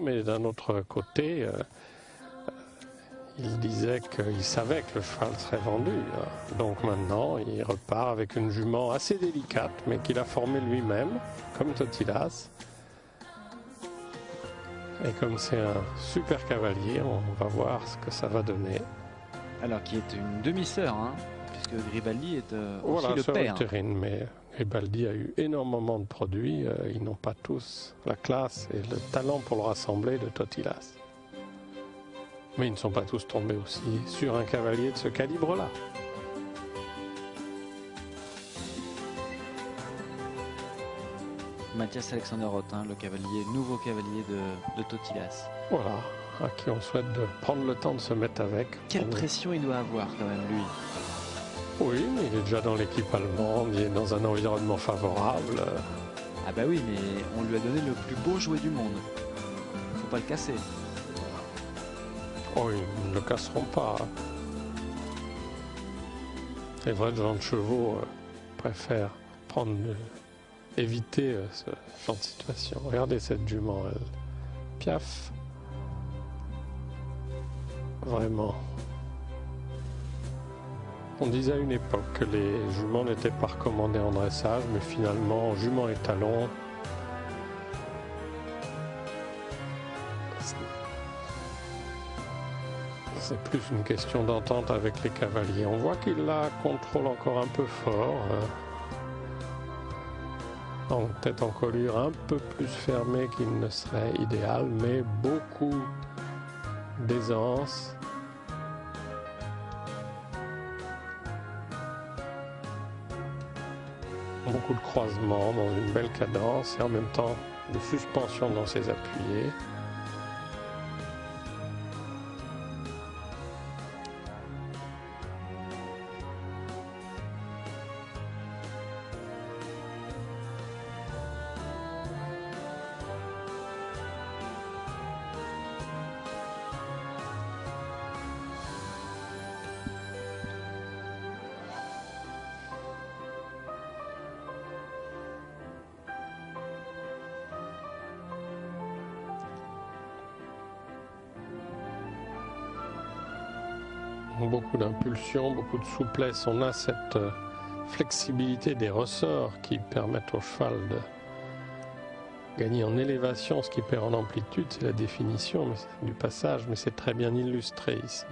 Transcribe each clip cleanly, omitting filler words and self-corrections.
mais d'un autre côté, il disait qu'il savait que le cheval serait vendu. Donc maintenant, il repart avec une jument assez délicate, mais qu'il a formée lui-même, comme Totilas. Et comme c'est un super cavalier, on va voir ce que ça va donner. Alors, qui est une demi-sœur, hein, puisque Gribaldi est aussi Voilà, le sœur père. utérine, mais Gribaldi a eu énormément de produits. Ils n'ont pas tous la classe et le talent pour le rassembler de Totilas. Mais ils ne sont pas tous tombés aussi sur un cavalier de ce calibre-là. Mathias Alexander Roth, hein, le nouveau cavalier de Totilas. Voilà, à qui on souhaite de prendre le temps de se mettre avec. Quelle pression il doit avoir quand même, lui. Oui, mais il est déjà dans l'équipe allemande, il est dans un environnement favorable. Ah bah oui, mais on lui a donné le plus beau jouet du monde. Faut pas le casser. Oh, ils ne le casseront pas. Les vrais gens de chevaux préfèrent éviter ce genre de situation. Regardez cette jument, elle. Piaf. Vraiment. On disait à une époque que les juments n'étaient pas recommandés en dressage, mais finalement, jument et talon, c'est plus une question d'entente avec les cavaliers. On voit qu'il la contrôle encore un peu fort. Donc peut-être en colure un peu plus fermée qu'il ne serait idéal, mais beaucoup d'aisance. Beaucoup de croisements dans une belle cadence et en même temps de suspension dans ses appuyés. Beaucoup d'impulsion, beaucoup de souplesse. On a cette flexibilité des ressorts qui permettent au cheval de gagner en élévation. Ce qui perd en amplitude, c'est la définition du passage, mais c'est très bien illustré ici.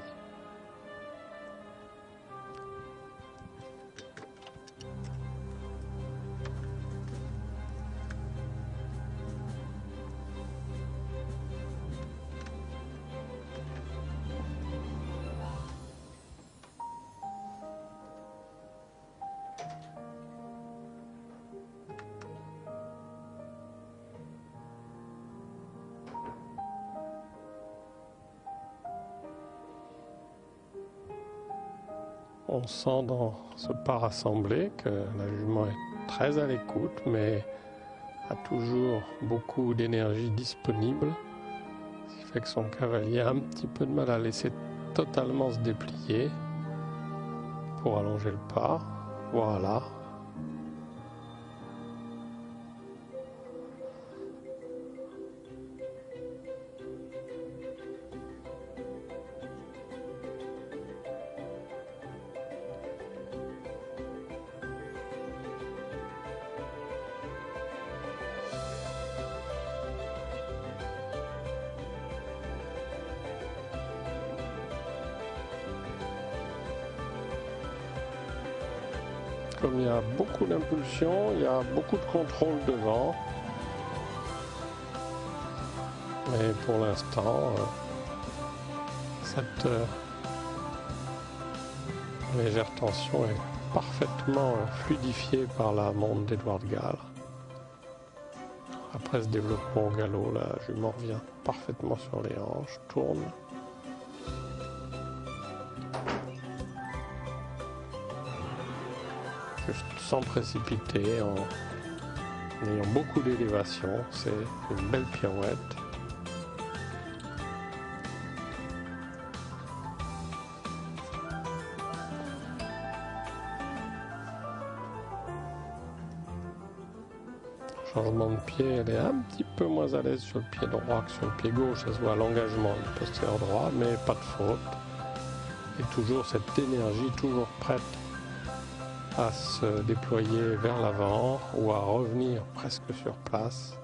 On sent dans ce pas rassemblé que la jument est très à l'écoute, mais a toujours beaucoup d'énergie disponible, ce qui fait que son cavalier a un petit peu de mal à laisser totalement se déplier pour allonger le pas. Voilà. Comme il y a beaucoup d'impulsion, il y a beaucoup de contrôle devant. Mais pour l'instant, cette légère tension est parfaitement fluidifiée par la monte d'Edouard Gall. Après ce développement au galop, la jument revient parfaitement sur les hanches, tourne. Juste sans précipiter, en ayant beaucoup d'élévation, c'est une belle pirouette. changement de pied, elle est un petit peu moins à l'aise sur le pied droit que sur le pied gauche. Ça se voit à l'engagement du postérieur droit, mais pas de faute. Et toujours cette énergie, toujours prête à se déployer vers l'avant ou à revenir presque sur place.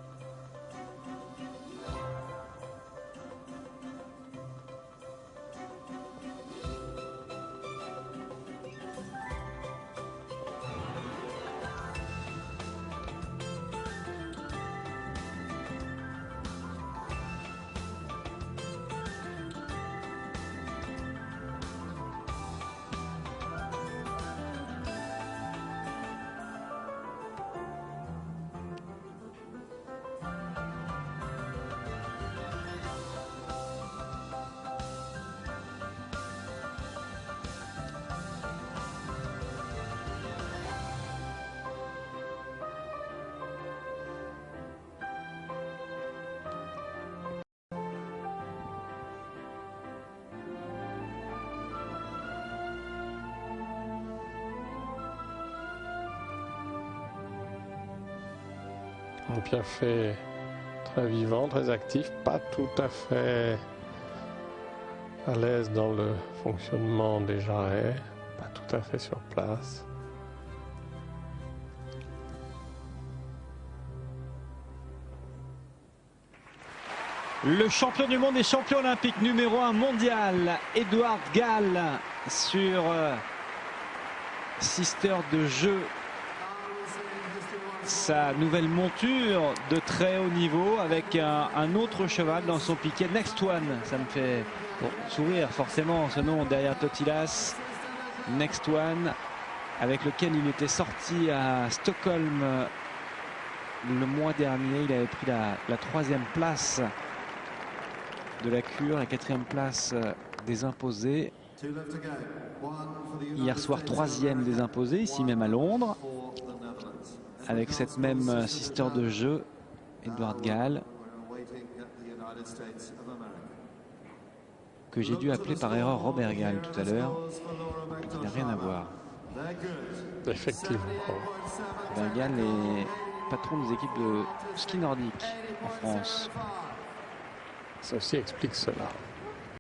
Un piafé très vivant, très actif, pas tout à fait à l'aise dans le fonctionnement des jarrets, pas tout à fait sur place. Le champion du monde et champion olympique numéro 1 mondial, Edward Gal, sur Sister de jeu. Sa nouvelle monture de très haut niveau avec un autre cheval dans son piquet, Next One. Ça me fait sourire forcément ce nom derrière Totilas. Next One, avec lequel il était sorti à Stockholm le mois dernier. Il avait pris la 3e place de la cure, la 4e place des imposés. Hier soir 3e des imposés, ici même à Londres, avec cette même sister de jeu, Edward Gal, que j'ai dû appeler par erreur Robert Gal tout à l'heure, qui n'a rien à voir. Effectivement. Robert Gal est patron des équipes de ski nordique en France. Ça aussi explique cela.